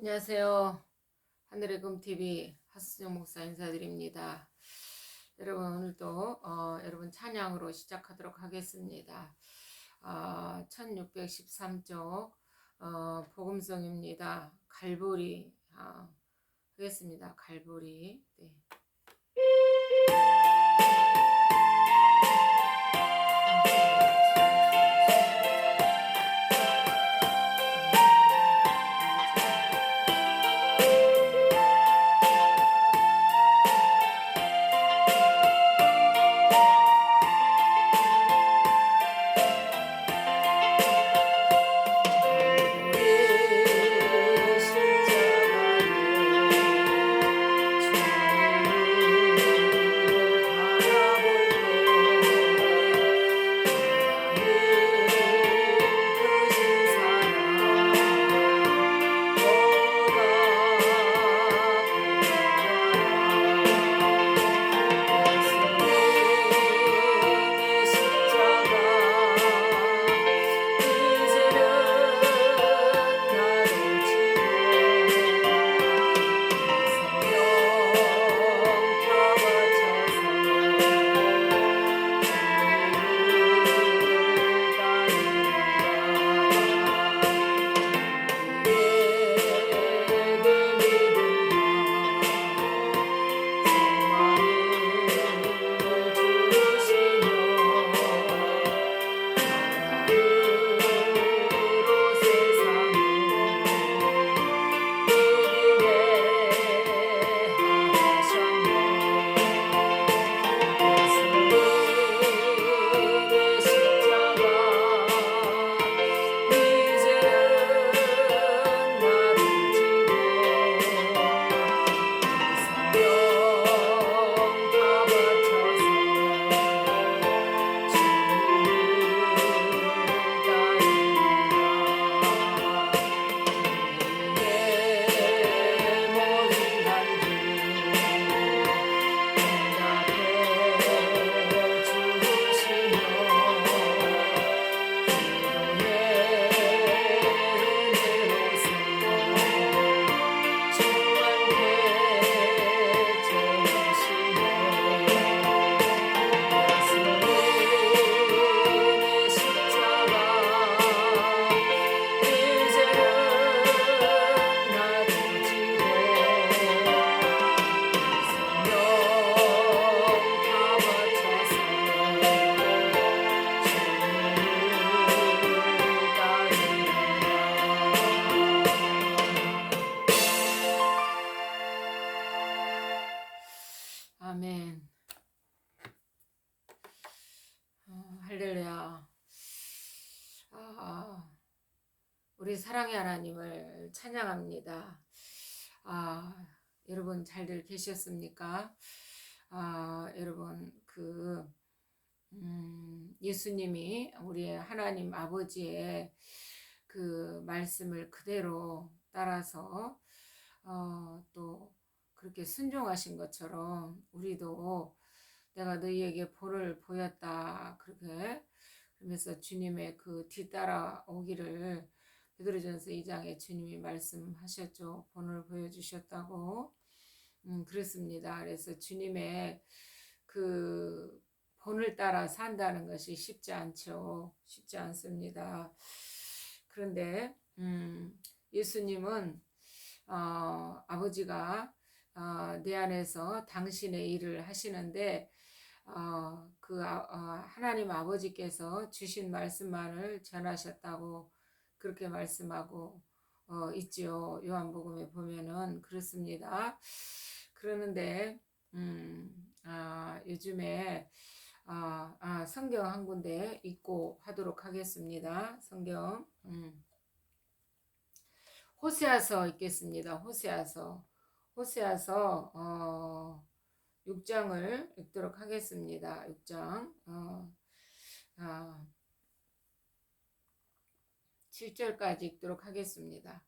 안녕하세요. 하늘의 금TV 하수정 목사 인사드립니다. 여러분 오늘도 여러분 찬양으로 시작하도록 하겠습니다. 1613쪽 복음성입니다. 갈보리 하겠습니다. 갈보리. 네. 아멘. 할렐루야. 우리 사랑의 하나님을 찬양합니다. 여러분 잘들 계셨습니까? 여러분 예수님이 우리 하나님 아버지의 그 말씀을 그대로 따라서 또 그렇게 순종하신 것처럼 우리도 내가 너희에게 본을 보였다 그렇게 그러면서 주님의 그 뒤따라 오기를 베드로전서 2장에 주님이 말씀하셨죠. 본을 보여주셨다고 그렇습니다. 그래서 주님의 그 본을 따라 산다는 것이 쉽지 않죠. 쉽지 않습니다. 그런데 예수님은 아버지가 내 안에서 당신의 일을 하시는데 하나님 아버지께서 주신 말씀만을 전하셨다고 그렇게 말씀하고 있지요. 요한복음에 보면은 그렇습니다. 그러는데 요즘에 성경 한 군데 읽고 하도록 하겠습니다. 성경 호세아서 읽겠습니다. 호세아서 6장을 읽도록 하겠습니다. 6장 7절까지 읽도록 하겠습니다.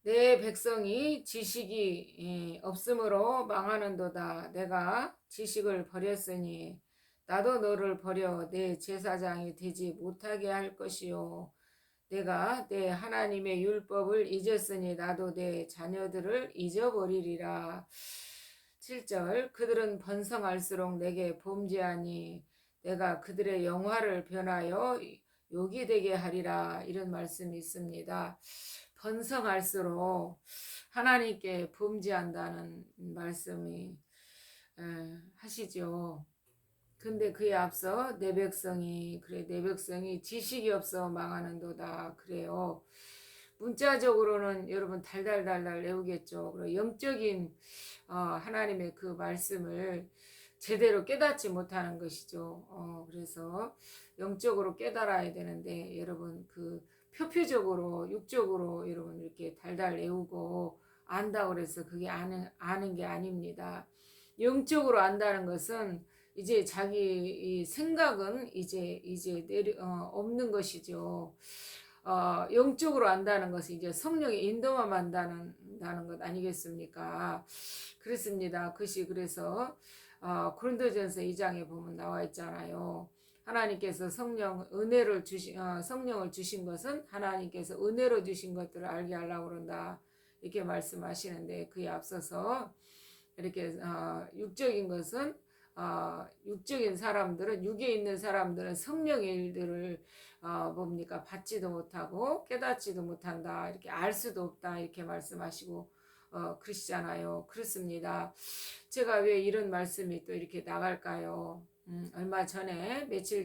내 백성이 지식이 없으므로 망하는도다. 내가 지식을 버렸으니 나도 너를 버려 내 제사장이 되지 못하게 할 것이요. 내가 내 하나님의 율법을 잊었으니 나도 내 자녀들을 잊어버리리라. 7절 그들은 번성할수록 내게 범죄하니 내가 그들의 영화를 변하여 욕이 되게 하리라. 이런 말씀이 있습니다. 번성할수록 하나님께 범죄한다는 말씀이 하시죠. 근데 그에 앞서 내 백성이 지식이 없어 망하는도다. 그래요. 문자적으로는 여러분 달달달달 외우겠죠. 그리고 영적인 하나님의 그 말씀을 제대로 깨닫지 못하는 것이죠. 그래서 영적으로 깨달아야 되는데 여러분 그 표피적으로 육적으로 여러분 이렇게 달달 외우고 안다고 그래서 그게 아는 게 아닙니다. 영적으로 안다는 것은 이제 자기 생각은 이제 없는 것이죠. 영적으로 안다는 것은 이제 성령의 인도만 안다는 것 아니겠습니까? 그렇습니다. 그것이 그래서 고린도전서 2장에 보면 나와 있잖아요. 하나님께서 성령을 주신 것은 하나님께서 은혜로 주신 것들을 알게 하려고 그런다. 이렇게 말씀하시는데 그에 앞서서 이렇게 육적인 것은 육적인 사람들은 육에 있는 사람들은 성령의 일들을 뭡니까 받지도 못하고 깨닫지도 못한다. 이렇게 알 수도 없다. 이렇게 말씀하시고 그러시잖아요. 그렇습니다. 제가 왜 이런 말씀이 또 이렇게 나갈까요? 며칠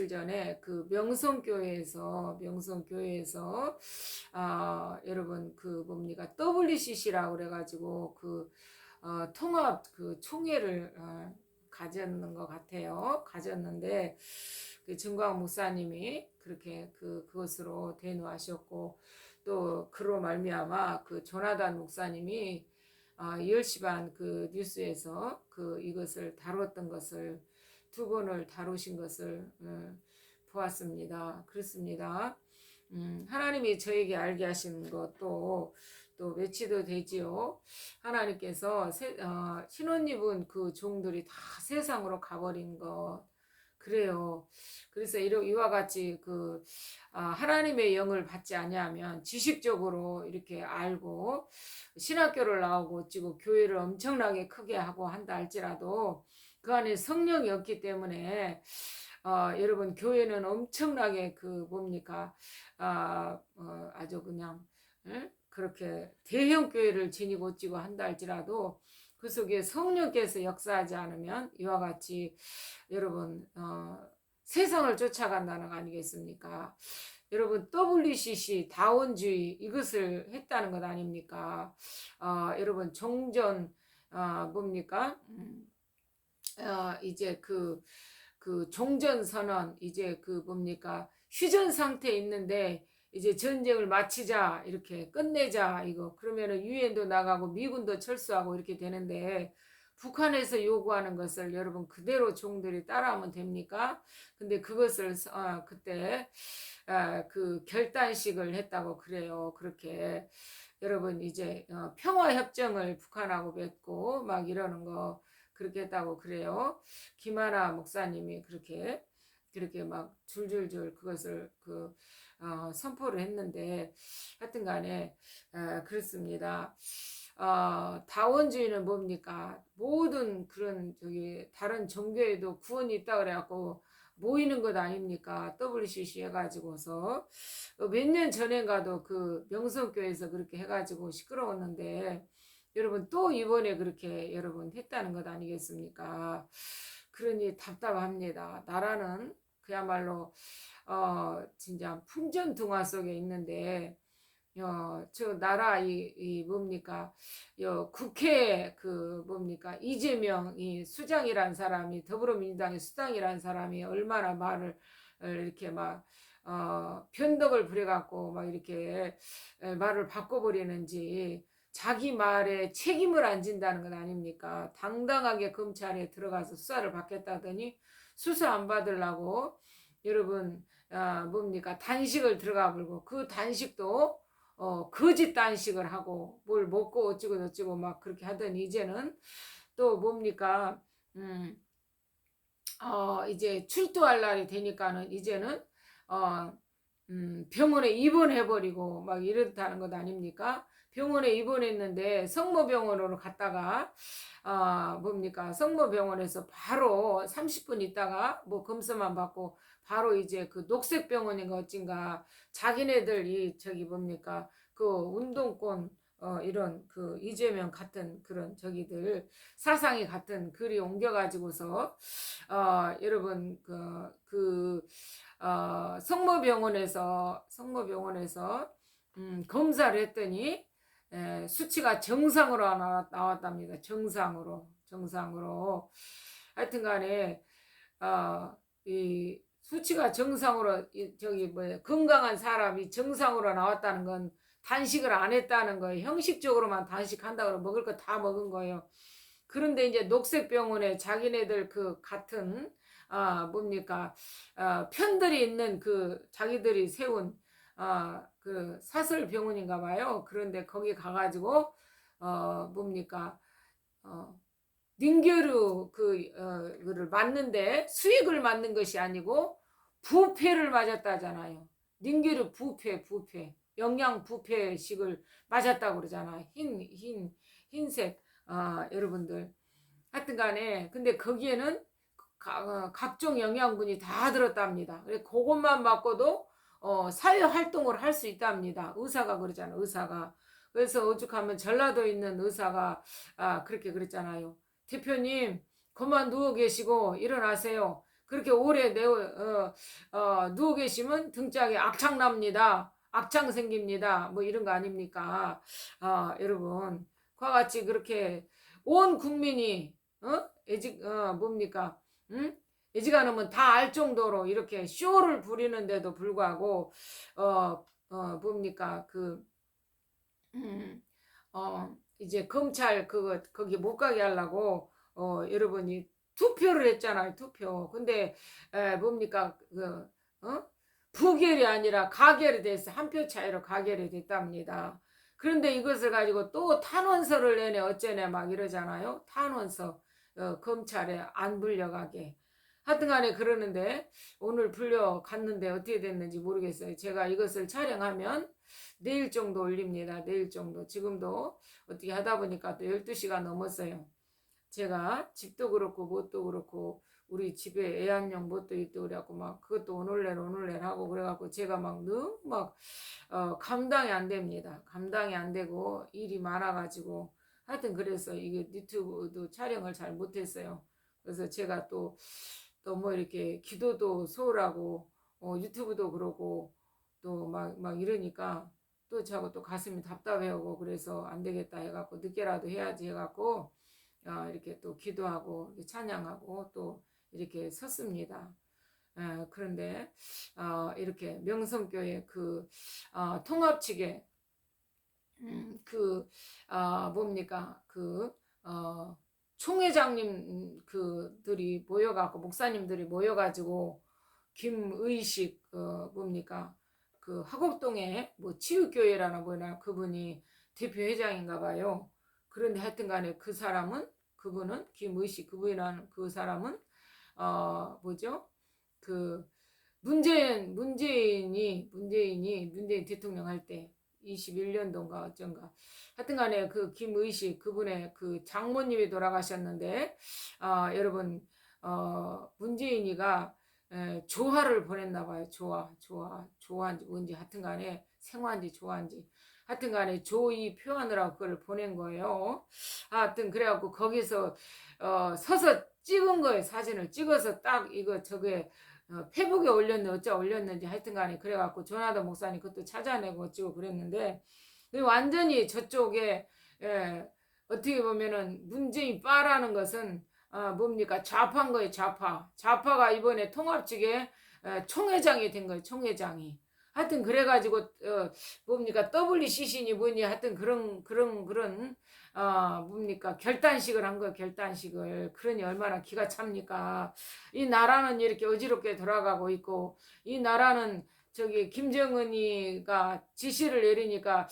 전에 그 명성교회에서 여러분 그 뭡니까 WCC라고 그래가지고 그 통합 그 총회를 가졌는 것 같아요. 가졌는데 그 증광 목사님이 그렇게 그것으로 대노하셨고 또 그로 말미암아 그 조나단 목사님이 10시 반 그 뉴스에서 이것을 다뤘던 것을 두 번을 다루신 것을 보았습니다. 그렇습니다. 하나님이 저에게 알게 하신 것도 또 외치도 되지요. 하나님께서 신혼 입은 그 종들이 다 세상으로 가버린 것 그래요. 그래서 이와 같이 하나님의 영을 받지 아니하면 지식적으로 이렇게 알고 신학교를 나오고 어찌고 교회를 엄청나게 크게 하고 한다 할지라도 그 안에 성령이 없기 때문에 여러분 교회는 엄청나게 뭡니까 아주 그냥 그렇게 대형 교회를 지니고 어찌고 한다 할지라도 그 속에 성령께서 역사하지 않으면 이와 같이 여러분 세상을 쫓아간다는 거 아니겠습니까? 여러분 WCC 다원주의 이것을 했다는 것 아닙니까? 여러분 종전 뭡니까? 이제 그 종전 선언 이제 뭡니까? 휴전 상태에 있는데 이제 전쟁을 마치자 이렇게 끝내자 이거 그러면은 유엔도 나가고 미군도 철수하고 이렇게 되는데 북한에서 요구하는 것을 여러분 그대로 종들이 따라하면 됩니까? 근데 그것을 그때 그 결단식을 했다고 그래요. 그렇게 여러분 이제 평화협정을 북한하고 맺고 막 이러는 거 그렇게 했다고 그래요. 김하나 목사님이 그렇게 막 줄줄줄 그것을 선포를 했는데 하여튼 간에 그렇습니다. 다원주의는 뭡니까? 모든 그런 다른 종교에도 구원이 있다 그래갖고 모이는 것 아닙니까? WCC 해가지고서 몇 년 전인가도 그 명성교회에서 그렇게 해가지고 시끄러웠는데 여러분 또 이번에 그렇게 여러분 했다는 것 아니겠습니까? 그러니 답답합니다. 나라는 그야말로 진짜 풍전등화 속에 있는데 저 나라 뭡니까 국회 뭡니까 이재명 이 수장이란 사람이 더불어민주당의 수장이란 사람이 얼마나 말을 이렇게 막 변덕을 부려갖고 막 이렇게 말을 바꿔버리는지 자기 말에 책임을 안 진다는 것 아닙니까? 당당하게 검찰에 들어가서 수사를 받겠다더니 수사 안 받으려고 여러분 뭡니까 단식을 들어가 버리고 그 단식도 거짓 단식을 하고 뭘 먹고 어쩌고 저쩌고 막 그렇게 하더니 이제는 또 뭡니까 이제 출두할 날이 되니까는 이제는 병원에 입원해버리고 막 이렇다는 것 아닙니까? 병원에 입원했는데 성모병원으로 갔다가 뭡니까? 성모병원에서 바로 30분 있다가 뭐 검사만 받고 바로 이제 그 녹색병원인가 어찐가 자기네들이 저기 뭡니까? 그 운동권 이런 그 이재명 같은 그런 저기들 사상이 같은 글이 옮겨가지고서 여러분 성모병원에서 검사를 했더니 수치가 정상으로 나왔답니다. 정상으로. 하여튼간에 이 수치가 정상으로 저기 뭐 건강한 사람이 정상으로 나왔다는 건 단식을 안 했다는 거예요. 형식적으로만 단식한다고 먹을 거 다 먹은 거예요. 그런데 이제 녹색병원에 자기네들 그 같은 뭡니까 편들이 있는 그 자기들이 세운 그 사설병원인가 봐요. 그런데 거기 가가지고 뭡니까 링겔르 그를 맞는데 수익을 맞는 것이 아니고 부패를 맞았다잖아요. 링겔르 부패 영양 부패식을 맞았다고 그러잖아. 흰색 여러분들 하여튼간에 근데 거기에는 각종 영양분이 다 들었답니다. 그것만 맞고도 사회 활동을 할 수 있답니다. 의사가 그러잖아. 의사가. 그래서 오죽하면 전라도에 있는 의사가 그렇게 그랬잖아요. 대표님 그만 누워 계시고 일어나세요. 그렇게 오래 누워 계시면 등짝에 악창 납니다. 악창 생깁니다. 뭐 이런 거 아닙니까? 여러분 그와 같이 그렇게 온 국민이 뭡니까? 응? 애지간하면 다 알 정도로 이렇게 쇼를 부리는데도 불구하고 뭡니까 음, 이제 검찰 거기 못 가게 하려고 여러분이 투표를 했잖아요. 투표. 근데 뭡니까 부결이 아니라 가결이 돼서 한 표 차이로 가결이 됐답니다. 그런데 이것을 가지고 또 탄원서를 내네 어쩌네 막 이러잖아요. 탄원서 검찰에 안 불려가게. 하여튼간에 그러는데 오늘 불려갔는데 어떻게 됐는지 모르겠어요. 제가 이것을 촬영하면 내일 정도 올립니다. 내일 정도. 지금도 어떻게 하다 보니까 또 12시가 넘었어요. 제가 집도 그렇고 뭣도 그렇고 우리 집에 애완용 뭣도 있고 그래갖고 막 그것도 오늘날 하고 그래갖고 제가 막 너무 막 감당이 안 됩니다. 감당이 안 되고 일이 많아가지고 하여튼 그래서 이게 유튜브도 촬영을 잘 못했어요. 그래서 제가 또 뭐 이렇게 기도도 소홀하고 유튜브도 그러고 또 막 이러니까 또 자꾸 또 가슴이 답답해오고 그래서 안 되겠다 해갖고 늦게라도 해야지 해갖고 이렇게 또 기도하고 찬양하고 또 이렇게 섰습니다. 그런데 이렇게 명성교회 통합 측에 뭡니까 총회장님 그들이 모여갖고 목사님들이 모여가지고 김의식 뭡니까 화곡동에 뭐 치유교회라나 뭐나 그분이 대표회장인가 봐요. 그런데 하여튼간에 그분은 김의식 그분이라는 그 사람은 뭐죠 문재인이 대통령 할 때 21년도인가 어쩐가 하여튼간에 김의식 그분의 장모님이 돌아가셨는데 여러분 문재인이가 조화를 보냈나 봐요. 조화인지 뭔지 하여튼간에 생화인지 조화인지 하여튼간에 조의 표현으로 그걸 보낸 거예요. 하여튼 그래갖고 거기서 서서 찍은 거예요. 사진을 찍어서 딱 이거 저게 페북에 올렸는지 하여튼간에 그래갖고 조나단 목사님 그것도 찾아내고 어찌고 그랬는데 완전히 저쪽에 어떻게 보면은 문재인 빠라는 것은 뭡니까 좌파인 거예요. 좌파가 이번에 통합 측에 총회장이 된 거예요. 총회장이. 하여튼 그래가지고 뭡니까 WCC니 뭐니 하여튼 그런 뭡니까 결단식을 한 거예요. 결단식을. 그러니 얼마나 기가 찹니까. 이 나라는 이렇게 어지럽게 돌아가고 있고 이 나라는 저기 김정은이가 지시를 내리니까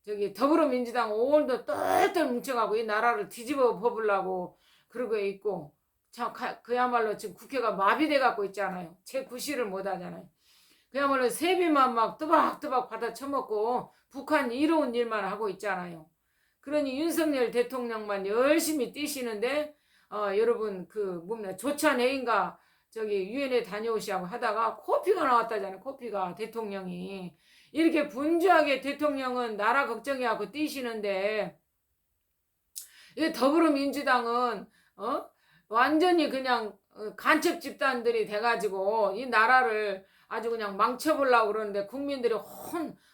저기 더불어민주당 오늘도 똘똘 뭉쳐가고 이 나라를 뒤집어 뽑으려고 그러고 있고 참 그야말로 지금 국회가 마비돼 갖고 있잖아요. 제 구실을 못 하잖아요. 그야말로 세비만 막 뜨박뜨박 받아 처먹고 북한 이로운 일만 하고 있잖아요. 그러니 윤석열 대통령만 열심히 뛰시는데 여러분 그 뭡니까 조찬회인가 저기 유엔에 다녀오시라고 하다가 코피가 나왔다잖아요. 코피가 대통령이 이렇게 분주하게 대통령은 나라 걱정해갖고 뛰시는데 이 더불어민주당은 완전히 그냥 간첩 집단들이 돼가지고 이 나라를 아주 그냥 망쳐보려고 그러는데 국민들이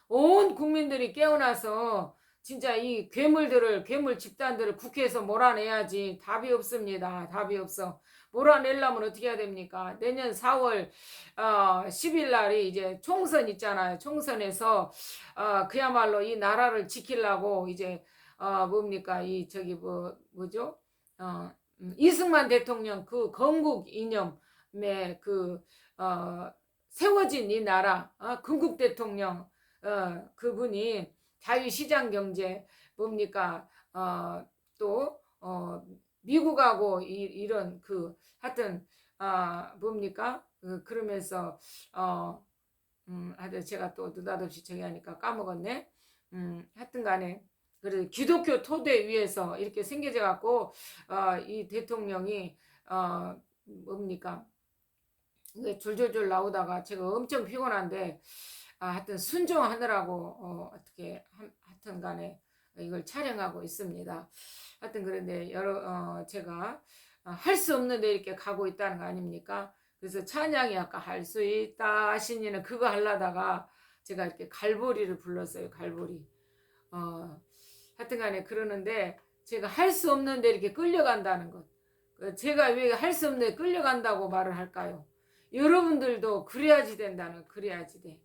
온 국민들이 깨어나서 진짜 이 괴물 집단들을 국회에서 몰아내야지. 답이 없습니다. 답이 없어. 몰아내려면 어떻게 해야 됩니까? 내년 4월 10일 날이 이제 총선 있잖아요. 총선에서 그야말로 이 나라를 지키려고 이제 뭡니까 이 저기 뭐죠? 이승만 대통령 그 건국 이념에 세워진 이 나라 건국 대통령 그분이 자유시장 경제 뭡니까 또 미국하고 이런 하여튼 뭡니까 그러면서 하여튼 제가 또 느닷없이 저기 하니까 까먹었네. 하여튼 간에 그래서 기독교 토대 위에서 이렇게 생겨져 갖고 이 대통령이 뭡니까 줄줄줄 나오다가 제가 엄청 피곤한데 하여튼 순종하느라고 어떻게 하여튼 간에 이걸 촬영하고 있습니다. 하여튼 그런데 제가 할 수 없는데 이렇게 가고 있다는 거 아닙니까? 그래서 찬양이 아까 할 수 있다 하시니는 그거 하려다가 제가 이렇게 갈보리를 불렀어요. 갈보리. 하여튼 간에 그러는데 제가 할 수 없는데 이렇게 끌려간다는 것. 제가 왜 할 수 없는데 끌려간다고 말을 할까요? 여러분들도 그래야지 된다는 그래야지 돼.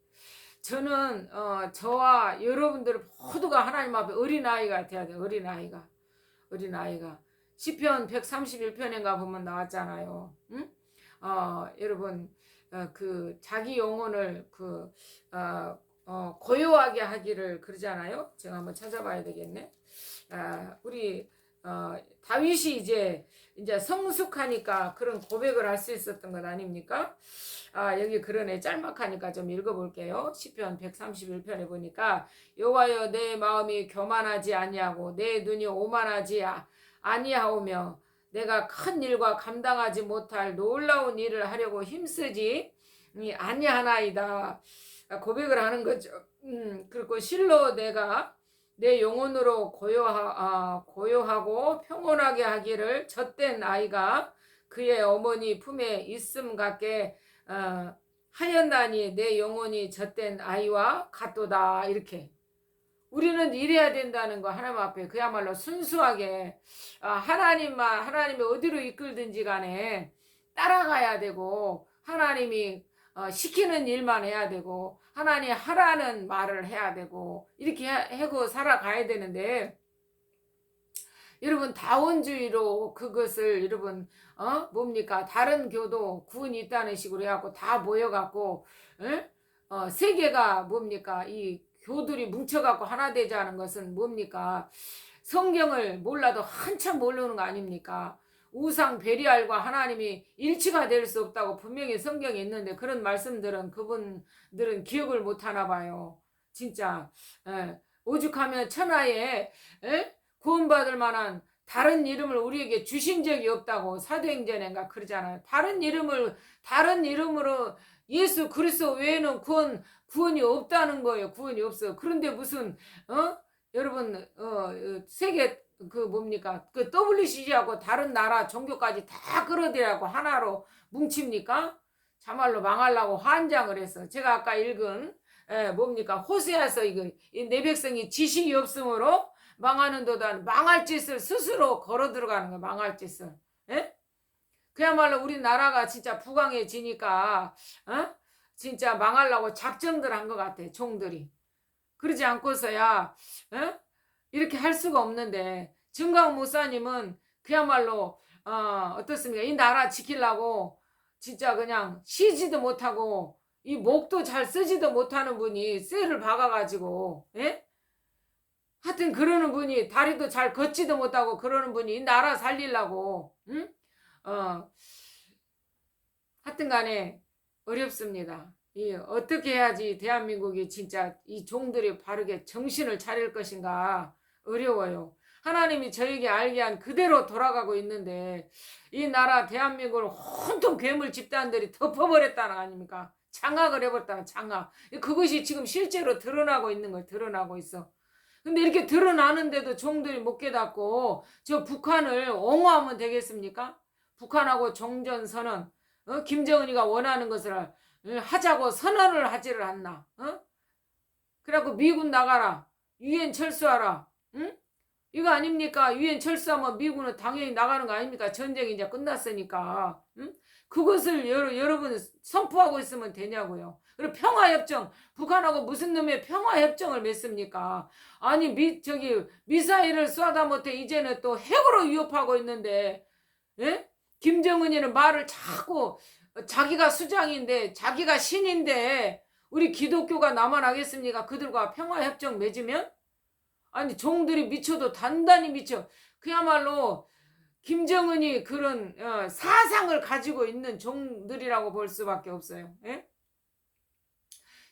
저는 저와 여러분들 모두가 하나님 앞에 어린아이가 돼야 돼. 어린아이가 시편 131편인가 보면 나왔잖아요. 응? 여러분 그 자기 영혼을 고요하게 하기를 그러잖아요. 제가 한번 찾아봐야 되겠네. 우리 다윗이 이제 성숙하니까 그런 고백을 할 수 있었던 것 아닙니까? 여기 그러네. 짤막하니까 좀 읽어볼게요. 시편 131편에 보니까 여호와여 내 마음이 교만하지 아니하고 내 눈이 오만하지 아니하오며 내가 큰 일과 감당하지 못할 놀라운 일을 하려고 힘쓰지 아니하나이다. 고백을 하는 거죠. 그리고 실로 내가 내 영혼으로 고요하고 평온하게 하기를 젖된 아이가 그의 어머니 품에 있음 같게 하였나니 내 영혼이 젖된 아이와 같도다. 이렇게 우리는 이래야 된다는 거 하나님 앞에 그야말로 순수하게 하나님이 어디로 이끌든지 간에 따라가야 되고 하나님이 시키는 일만 해야 되고 하나님 하라는 말을 해야 되고 이렇게 하고 살아가야 되는데 여러분 다원주의로 그것을 여러분 뭡니까 다른 교도 구원이 있다는 식으로 해갖고 다 모여갖고 세계가 뭡니까 이 교들이 뭉쳐갖고 하나 되자는 것은 뭡니까 성경을 몰라도 한참 모르는 거 아닙니까? 우상 베리알과 하나님이 일치가 될 수 없다고 분명히 성경에 있는데 그런 말씀들은 그분들은 기억을 못 하나 봐요. 진짜 오죽하면 천하에 구원받을 만한 다른 이름을 우리에게 주신 적이 없다고 사도행전인가 그러잖아요. 다른 이름으로 예수 그리스도 외에는 구원이 없다는 거예요. 구원이 없어. 그런데 무슨 여러분 세계 뭡니까 그 WCC하고 다른 나라 종교까지 다 끌어들여고 하나로 뭉칩니까? 참말로 망하려고 환장을 해서 제가 아까 읽은 뭡니까 호세아서 내 백성이 지식이 없으므로 망하는 도다 망할 짓을 스스로 걸어 들어가는 거야. 망할 짓을. 그야말로 우리나라가 진짜 부강해지니까 진짜 망하려고 작정들 한 것 같아. 종들이. 그러지 않고서야 이렇게 할 수가 없는데 정강 목사님은 그야말로 어떻습니까? 이 나라 지키려고 진짜 그냥 쉬지도 못하고 이 목도 잘 쓰지도 못하는 분이 쇠를 박아가지고 하여튼 그러는 분이 다리도 잘 걷지도 못하고 그러는 분이 이 나라 살리려고 하여튼 간에 어렵습니다. 이 어떻게 해야지 대한민국이 진짜 이 종들이 바르게 정신을 차릴 것인가 어려워요. 하나님이 저에게 알게 한 그대로 돌아가고 있는데 이 나라 대한민국을 온통 괴물 집단들이 덮어버렸다는 거 아닙니까? 장악을 해버렸다는 장악. 그것이 지금 실제로 드러나고 있는 거예요. 드러나고 있어. 근데 이렇게 드러나는데도 종들이 못 깨닫고 저 북한을 옹호하면 되겠습니까? 북한하고 종전선언, 김정은이가 원하는 것을 하자고 선언을 하지를 않나? 그래갖고 미군 나가라, 유엔 철수하라, 응? 이거 아닙니까? 유엔 철수하면 미군은 당연히 나가는 거 아닙니까? 전쟁이 이제 끝났으니까. 응? 그것을 여러분 선포하고 있으면 되냐고요. 그리고 평화협정, 북한하고 무슨 놈의 평화협정을 맺습니까? 아니 저기 미사일을 쏴다 못해 이제는 또 핵으로 위협하고 있는데, 예? 김정은이는 말을 자꾸 자기가 수장인데 자기가 신인데 우리 기독교가 나만 하겠습니까? 그들과 평화협정 맺으면? 아니 종들이 미쳐도 단단히 미쳐. 그야말로 김정은이 그런 사상을 가지고 있는 종들이라고 볼 수밖에 없어요. 예?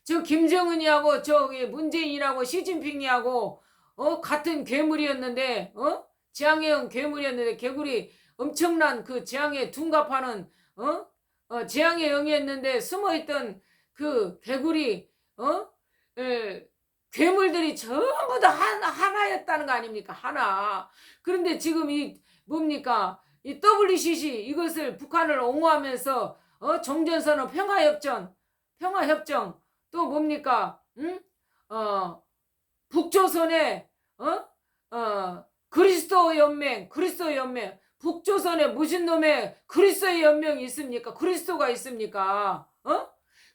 저 김정은이하고 저기 문재인이하고 시진핑이하고 같은 괴물이었는데 재앙의 괴물이었는데 개구리 엄청난 그 재앙에 둔갑하는 재앙의 영이었는데 숨어있던 그 개구리 괴물들이 전부 다 하나였다는 거 아닙니까? 하나. 그런데 지금 이 뭡니까? 이 WCC 이것을 북한을 옹호하면서 종전선언 평화협정 또 뭡니까? 응? 북조선의 그리스도 연맹 북조선에 무슨 놈의 그리스도의 연맹이 있습니까? 그리스도가 있습니까?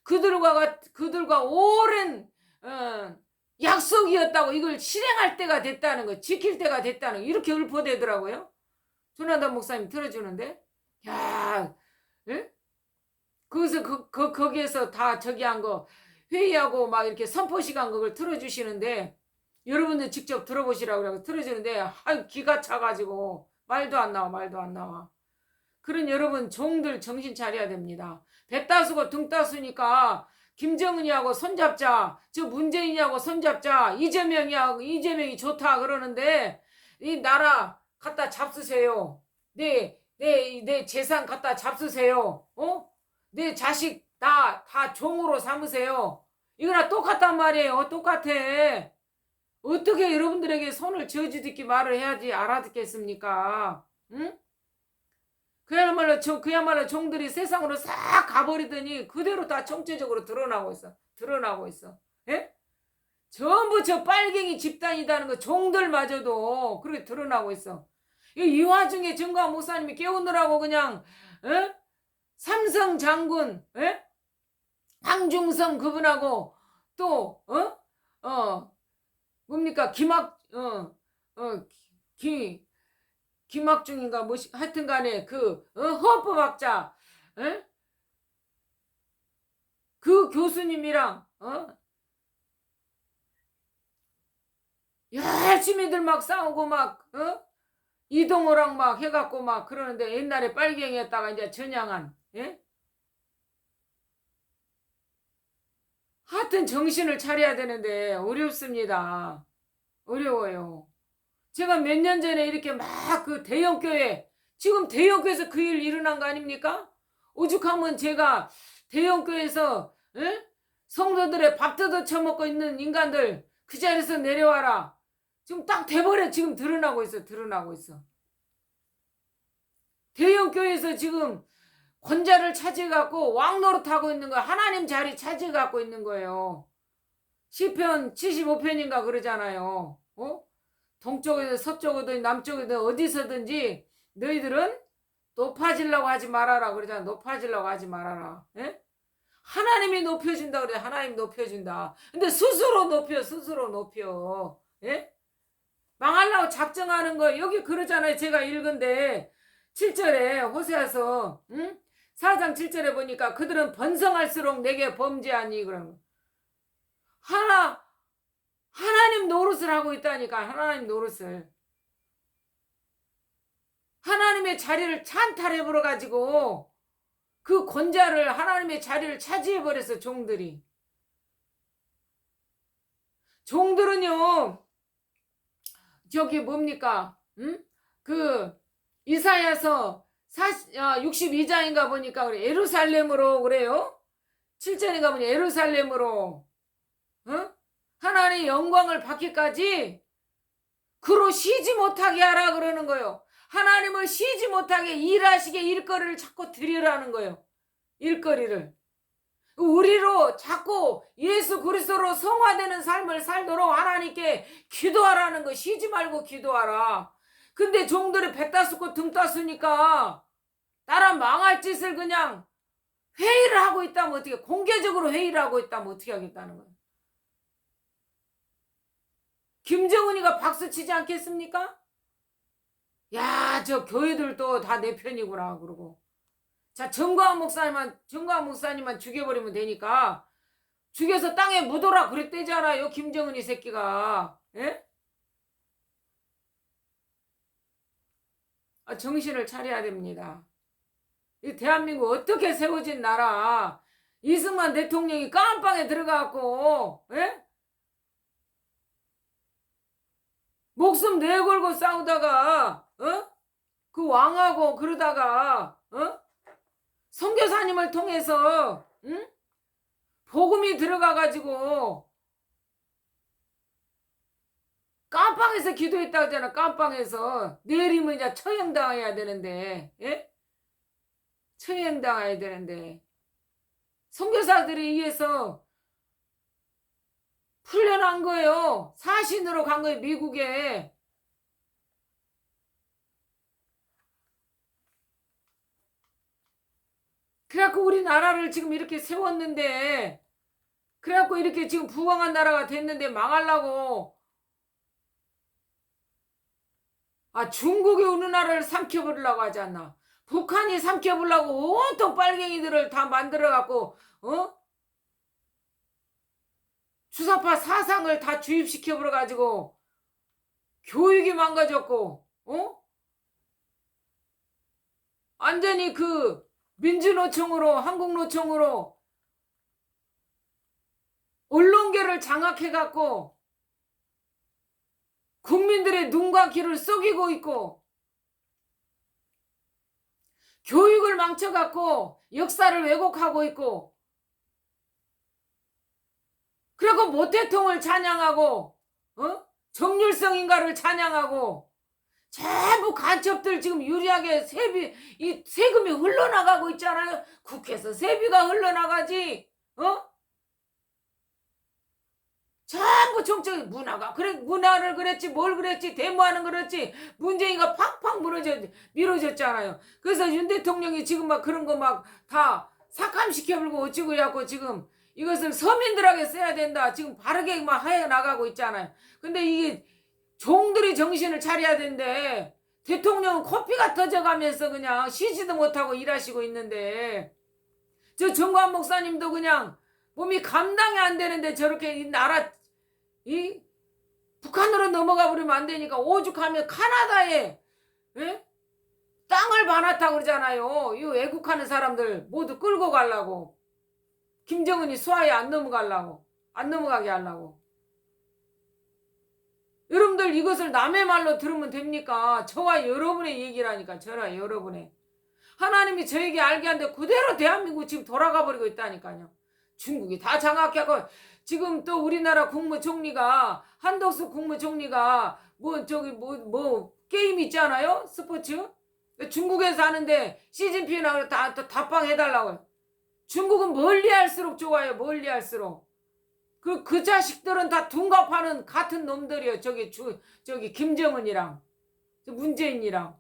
그들과 오랜 약속이었다고 이걸 실행할 때가 됐다는 거, 지킬 때가 됐다는 거, 이렇게 읊어대더라고요. 조나단 목사님 들어주는데, 야, 예? 거기서 거기에서 다 저기 한 거 회의하고 막 이렇게 선포 시간 그걸 틀어주시는데 여러분들 직접 들어보시라고 그러고 틀어주는데 아유 기가 차가지고 말도 안 나와. 그런 여러분 종들 정신 차려야 됩니다. 배 따수고 등 따수니까 김정은이하고 손잡자, 저 문재인이하고 손잡자, 이재명이 좋다 그러는데 이 나라 갖다 잡수세요. 내 재산 갖다 잡수세요. 내 자식 다 종으로 삼으세요. 이거나 똑같단 말이에요. 똑같아. 어떻게 여러분들에게 손을 저어주듣기 말을 해야지 알아듣겠습니까? 응? 그야말로 종들이 세상으로 싹 가버리더니 그대로 다 총체적으로 드러나고 있어. 예? 전부 저 빨갱이 집단이라는 거 종들마저도 그렇게 드러나고 있어. 이 와중에 정광 목사님이 깨우느라고 그냥 삼성 장군, 황중성 그분하고 또 뭡니까 김학중인가 뭐 하여튼간에 그 헌법학자 그 교수님이랑 열심히들 막 싸우고 막 이동호랑 막 해갖고 막 그러는데 옛날에 빨갱이였다가 이제 전향한 하여튼 정신을 차려야 되는데 어렵습니다. 어려워요. 제가 몇 년 전에 이렇게 막 그 대형교회 지금 대형교회에서 그 일 일어난 거 아닙니까? 오죽하면 제가 대형교회에서 성도들의 밥 뜯어 처먹고 있는 인간들 그 자리에서 내려와라. 지금 딱 돼버려. 지금 드러나고 있어. 대형교회에서 지금 권자를 차지해갖고 왕노릇하고 있는 거야. 하나님 자리 차지해갖고 있는 거예요. 시편 75편인가 그러잖아요. 동쪽에든 서쪽이든 남쪽이든 어디서든지 너희들은 높아지려고 하지 말아라 그러잖아. 높아지려고 하지 말아라. 하나님이 높여준다 그래. 하나님 높여준다. 근데 스스로 높여. 망하려고 작정하는 거 여기 그러잖아요. 제가 읽은데 7절에 호세아서 4장 7절에 보니까 그들은 번성할수록 내게 범죄하니 그러는 하나님 노릇을 하고 있다니까. 하나님 노릇을. 하나님의 자리를 찬탈해 버려가지고 그 권자를 하나님의 자리를 차지해버렸어. 종들은요 저기 뭡니까? 응? 그 이사야서 62장인가 보니까 그래. 예루살렘으로 그래요. 7절인가 보니 예루살렘으로 하나님의 영광을 받기까지 그로 쉬지 못하게 하라 그러는 거예요. 하나님을 쉬지 못하게 일하시게 일거리를 자꾸 드리라는 거예요. 일거리를. 우리로 자꾸 예수 그리스도로 성화되는 삶을 살도록 하나님께 기도하라는 거. 쉬지 말고 기도하라. 근데 종들이 배 따숩고 등 따으니까 나라 망할 짓을 그냥 회의를 하고 있다면 어떻게, 공개적으로 회의를 하고 있다면 어떻게 하겠다는 거예요. 김정은이가 박수치지 않겠습니까? 야, 저 교회들도 다 내 편이구나 그러고. 자, 정광훈 목사님만 죽여버리면 되니까 죽여서 땅에 묻어라 그랬대잖아요. 김정은이 새끼가. 예? 정신을 차려야 됩니다. 이 대한민국 어떻게 세워진 나라. 이승만 대통령이 깜빵에 들어가고 목숨 내걸고 싸우다가 그 왕하고 그러다가 선교사님을 통해서 복음이 들어가가지고 깜빵에서 기도했다고 하잖아. 깜빵에서. 내일이면 이제 처형당해야 되는데 처형당해야 되는데 선교사들에 의해서 풀려난 거예요. 사신으로 간 거예요. 미국에. 그래갖고 우리나라를 지금 이렇게 세웠는데, 그래갖고 이렇게 지금 부강한 나라가 됐는데 망하려고 중국이 우리나라를 삼켜버리려고 하지 않나. 북한이 삼켜보려고 온통 빨갱이들을 다 만들어갖고 주사파 사상을 다 주입시켜버려가지고 교육이 망가졌고 완전히 그 민주노총으로 한국노총으로 언론계를 장악해갖고 국민들의 눈과 귀를 썩이고 있고 교육을 망쳐갖고 역사를 왜곡하고 있고 그리고 모태통을 찬양하고 정률성 인가를 찬양하고 전부 간첩들 지금 유리하게 이 세금이 흘러나가고 있잖아요. 국회에서 세비가 흘러나가지. 전부 정책 문화가 그래. 문화를 그랬지 뭘 그랬지 데모하는 그랬지 문재인가 팍팍 밀어줬잖아요. 그래서 윤 대통령이 지금 막 그런 거 막 다 삭감시켜버리고 어찌고 해갖고 지금 이것을 서민들에게 써야 된다 지금 바르게 막 하여 나가고 있잖아요. 근데 이게 종들이 정신을 차려야 되는데 대통령은 코피가 터져가면서 그냥 쉬지도 못하고 일하시고 있는데 저 정관 목사님도 그냥 몸이 감당이 안 되는데 저렇게 이 나라 북한으로 넘어가 버리면 안 되니까 오죽하면 카나다에 땅을 반았다고 그러잖아요. 이 애국하는 사람들 모두 끌고 가려고. 김정은이 수하에 안 넘어가게 하려고. 여러분들 이것을 남의 말로 들으면 됩니까? 저와 여러분의 얘기라니까. 저와 여러분의. 하나님이 저에게 알게 한데 그대로 대한민국 지금 돌아가 버리고 있다니까요. 중국이 다 장악하고 지금 또 우리나라 국무총리가 한덕수 국무총리가 뭐 게임 있잖아요. 스포츠. 중국에서 하는데 시진핑하고 다 답방해달라고요. 중국은 멀리할수록 좋아요. 멀리할수록. 그 자식들은 다 둔갑하는 같은 놈들이에요. 저기 김정은이랑 문재인이랑.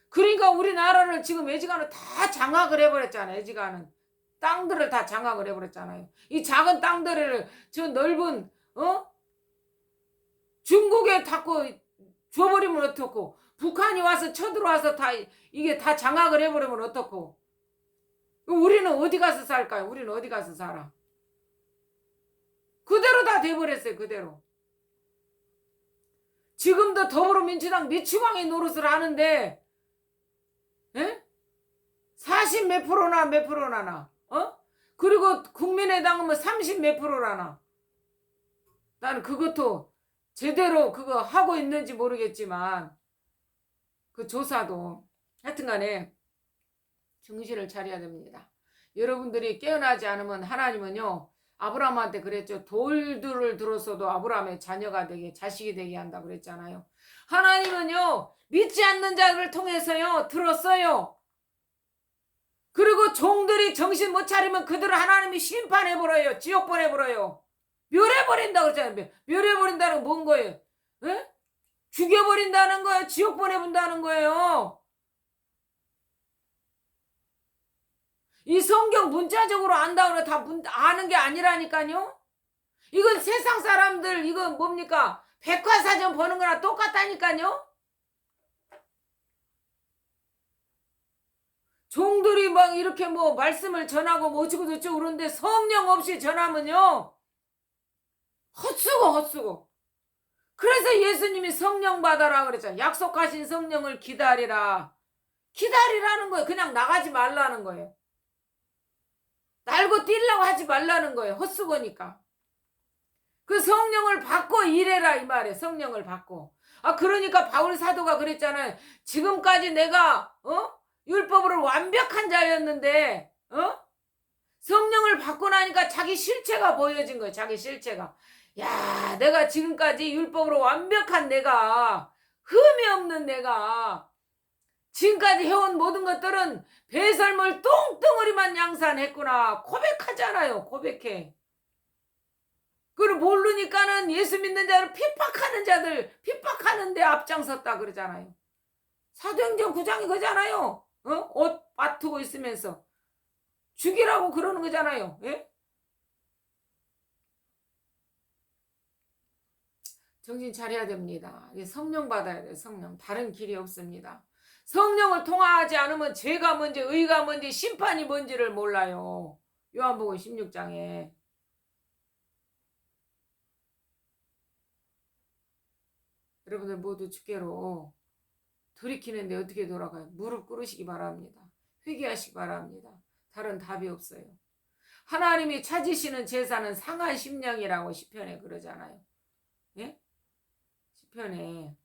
그러니까 우리나라를 지금 애지간히 다 장악을 해버렸잖아요. 애지간은 땅들을 다 장악을 해버렸잖아요. 이 작은 땅들을 저 넓은 중국에 닫고 줘버리면 어떡고 북한이 와서 쳐들어와서 이게 다 장악을 해버리면 어떡고. 우리는 어디 가서 살까요? 우리는 어디 가서 살아? 그대로 다 돼버렸어요. 그대로. 지금도 더불어민주당 미추광이 노릇을 하는데 40 몇 프로나 몇 프로나 어? 그리고 국민의당은 뭐 30 몇 프로라나. 나는 그것도 제대로 그거 하고 있는지 모르겠지만 그 조사도 하여튼간에 정신을 차려야 됩니다. 여러분들이 깨어나지 않으면 하나님은요 아브라함한테 그랬죠. 돌들을 들었어도 아브라함의 자녀가 되게 자식이 되게 한다 그랬잖아요. 하나님은요 믿지 않는 자들을 통해서요 들었어요. 그리고 종들이 정신 못 차리면 그들을 하나님이 심판해버려요. 지옥 보내버려요. 멸해버린다고 그랬잖아요. 멸해버린다는 건 뭔 거예요? 에? 죽여버린다는 거예요. 지옥 보내본다는 거예요. 이 성경 문자적으로 안다고 다 아는 게 아니라니까요. 이건 세상 사람들 이건 뭡니까? 백과사전 보는 거랑 똑같다니까요. 종들이 막 이렇게 뭐 말씀을 전하고 뭐 어쩌고 저쩌고 그러는데 성령 없이 전하면요 헛수고. 그래서 예수님이 성령 받아라 그랬잖아요. 약속하신 성령을 기다리라. 기다리라는 거예요. 그냥 나가지 말라는 거예요. 날고 뛰려고 하지 말라는 거예요. 헛수고니까. 그 성령을 받고 일해라 이 말이에요. 성령을 받고. 아 그러니까 바울 사도가 그랬잖아요. 지금까지 내가 율법으로 완벽한 자였는데 성령을 받고 나니까 자기 실체가 보여진 거예요. 자기 실체가. 야 내가 지금까지 율법으로 완벽한 내가 흠이 없는 내가 지금까지 해온 모든 것들은 배설물 똥덩어리만 양산했구나. 고백하잖아요. 고백해. 그걸 모르니까는 예수 믿는 자를 핍박하는 데 앞장섰다 그러잖아요. 사도행전 9장이 그잖아요. 옷 맞추고 있으면서 죽이라고 그러는 거잖아요. 예? 정신 차려야 됩니다. 성령 받아야 돼요. 성령. 다른 길이 없습니다. 성령을 통하지 않으면 죄가 뭔지 의가 뭔지 심판이 뭔지를 몰라요. 요한복음 16장에. 여러분들 모두 주께로 돌이키는데 어떻게 돌아가요? 무릎 꿇으시기 바랍니다. 회개하시기 바랍니다. 다른 답이 없어요. 하나님이 찾으시는 제사는 상한 심령이라고 시편에 그러잖아요. 예? 시편에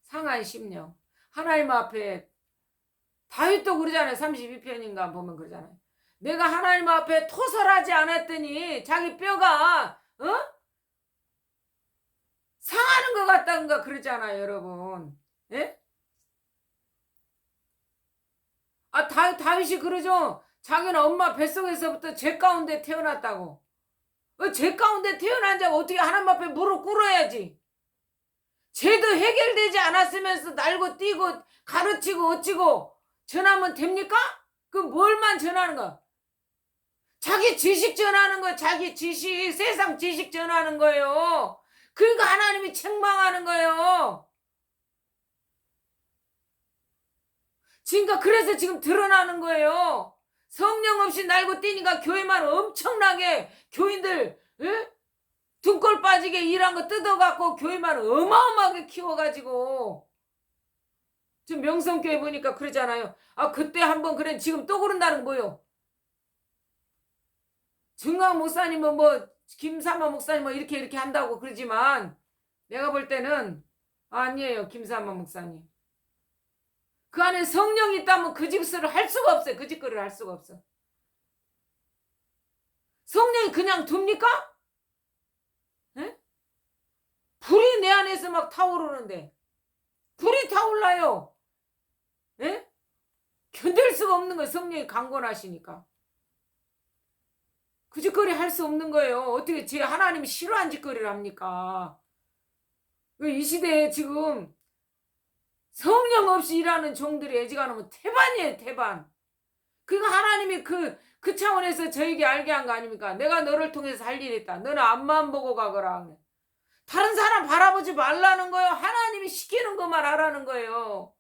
상한 심령. 하나님 앞에 다윗도 그러잖아요. 32편인가 보면 그러잖아요. 내가 하나님 앞에 토설하지 않았더니 자기 뼈가 상하는 것 같다는가 그러잖아요. 여러분. 예? 아 다윗이 그러죠. 자기는 엄마 뱃속에서부터 죄 가운데 태어났다고. 죄 가운데 태어난 자가 어떻게 하나님 앞에 무릎 꿇어야지. 죄도 해결되지 않았으면서 날고 뛰고 가르치고 어찌고 전하면 됩니까? 그 뭘만 전하는 거? 자기 지식 전하는 거, 자기 지식, 세상 지식 전하는 거예요. 그러니까 하나님이 책망하는 거예요. 그러니까 그래서 지금 드러나는 거예요. 성령 없이 날고 뛰니까 교회만 엄청나게 교인들 등골 빠지게 일한 거 뜯어갖고 교회만 어마어마하게 키워가지고 지금 명성교회 보니까 그러잖아요. 아 그때 한번 그래 지금 또 그런다는 거예요. 증강 목사님은 뭐 김사마 목사님 뭐 이렇게 한다고 그러지만 내가 볼 때는 아니에요. 김사마 목사님. 그 안에 성령이 있다면 그 짓을 할 수가 없어요. 그 짓거리를 할 수가 없어. 성령이 그냥 둡니까? 에? 불이 내 안에서 막 타오르는데 불이 타올라요. 에? 견딜 수가 없는 거예요. 성령이 강권하시니까. 그 짓거리 할 수 없는 거예요. 어떻게 제 하나님이 싫어한 짓거리를 합니까? 이 시대에 지금 성령 없이 일하는 종들이 애지간하면 태반이에요. 태반. 그러니까 하나님이 그 차원에서 저에게 알게 한 거 아닙니까? 내가 너를 통해서 할 일이 있다. 너는 앞만 보고 가거라. 다른 사람 바라보지 말라는 거예요. 하나님이 시키는 것만 하라는 거예요.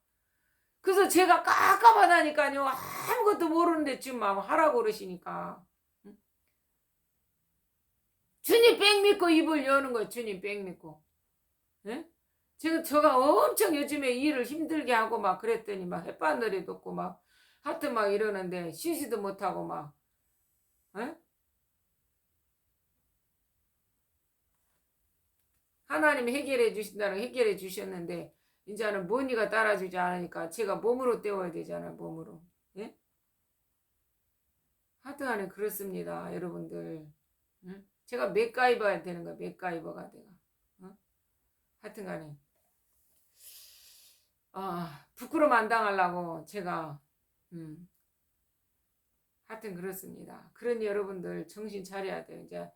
그래서 제가 깝깝하다니까요. 아무것도 모르는데 지금 하라고 그러시니까. 주님 뺑 믿고 입을 여는 거예요. 주님 뺑 믿고. 예? 제가 엄청 요즘에 일을 힘들게 하고 막 그랬더니 막 햇바늘이 돋고 막 하트 막 이러는데 쉬지도 못하고 막 에? 하나님이 해결해 주신다는 해결해 주셨는데 이제는 머니가 따라주지 않으니까 제가 몸으로 때워야 되잖아요. 몸으로. 예? 하여튼간에 그렇습니다. 여러분들. 응? 제가 맥가이버가 되는 거야. 맥가이버가 내가. 어? 하여튼간에 부끄러움 안 당하려고 제가 음, 하여튼 그렇습니다. 그러니 여러분들 정신 차려야 돼요. 이제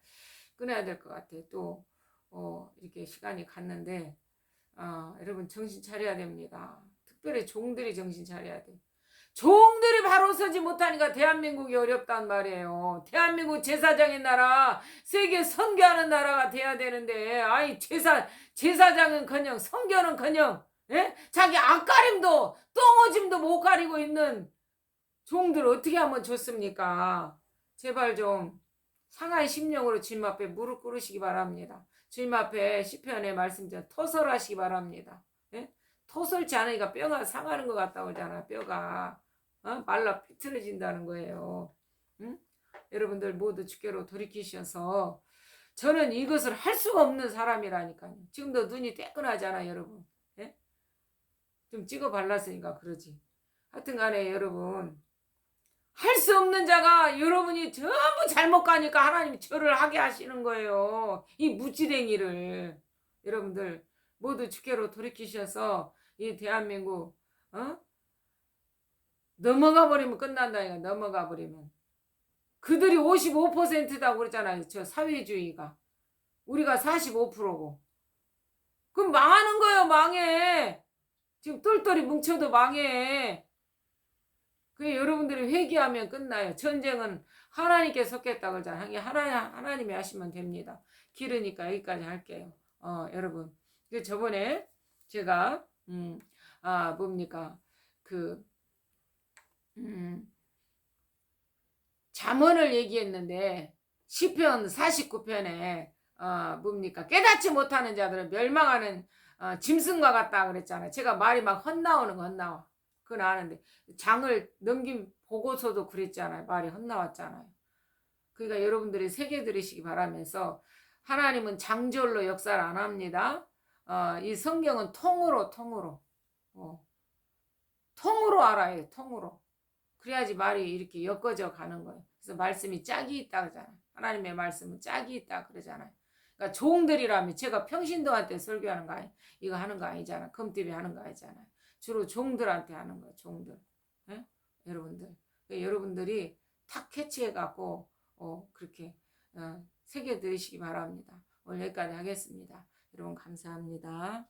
끊어야 될 것 같아. 또 이렇게 시간이 갔는데 여러분 정신 차려야 됩니다. 특별히 종들이 정신 차려야 돼. 종들이 바로 서지 못하니까 대한민국이 어렵단 말이에요. 대한민국 제사장의 나라, 세계 선교하는 나라가 돼야 되는데, 아이 제사장은커녕 선교는커녕, 예? 자기 앞가림도 똥오줌도 못 가리고 있는 종들 어떻게 하면 좋습니까? 제발 좀 상하이 심령으로 주님 앞에 무릎 꿇으시기 바랍니다. 주님 앞에 시편의 말씀처럼 토설하시기 바랍니다. 예? 토설지 않으니까 뼈가 상하는 것 같다고 하잖아. 뼈가 말라 비틀어진다는 거예요. 응? 여러분들 모두 주께로 돌이키셔서 저는 이것을 할 수가 없는 사람이라니까요. 지금도 눈이 떼끈하잖아 여러분. 예? 좀 찍어 발랐으니까 그러지. 하여튼 간에 여러분 할 수 없는 자가 여러분이 전부 잘못 가니까 하나님이 저를 하게 하시는 거예요. 이 무지랭이를. 여러분들 모두 주께로 돌이키셔서 이 대한민국 넘어가 버리면 끝난다. 이거 넘어가 버리면. 그들이 55%다고 그랬잖아요. 저 사회주의가. 우리가 45%고. 그럼 망하는 거예요. 망해. 지금 똘똘이 뭉쳐도 망해. 그 여러분들이 회개하면 끝나요. 전쟁은 하나님께 섰겠다 그러잖아요. 하나님이 하시면 됩니다. 길으니까 여기까지 할게요. 여러분. 그 저번에 제가 뭡니까 그 잠언을 얘기했는데 시편 49편에 뭡니까 깨닫지 못하는 자들은 멸망하는 짐승과 같다 그랬잖아요. 제가 말이 막 헛나오는 거 헛나와. 그건 아는데 장을 넘긴 보고서도 그랬잖아요. 말이 헛나왔잖아요. 그러니까 여러분들이 새겨 들으시기 바라면서 하나님은 장절로 역사를 안 합니다. 이 성경은 통으로 통으로 알아요. 통으로. 그래야지 말이 이렇게 엮어져 가는 거예요. 그래서 말씀이 짝이 있다 그러잖아요. 하나님의 말씀은 짝이 있다 그러잖아요. 그러니까 종들이라면 제가 평신도한테 설교하는 거 아니, 이거 하는 거 아니잖아. 금TV 하는 거 아니잖아요. 주로 종들한테 하는 거예요. 종들. 예? 여러분들. 그러니까 여러분들이 탁 캐치해 갖고 그렇게 새겨 들으시기 바랍니다. 오늘 여기까지 하겠습니다. 여러분 감사합니다.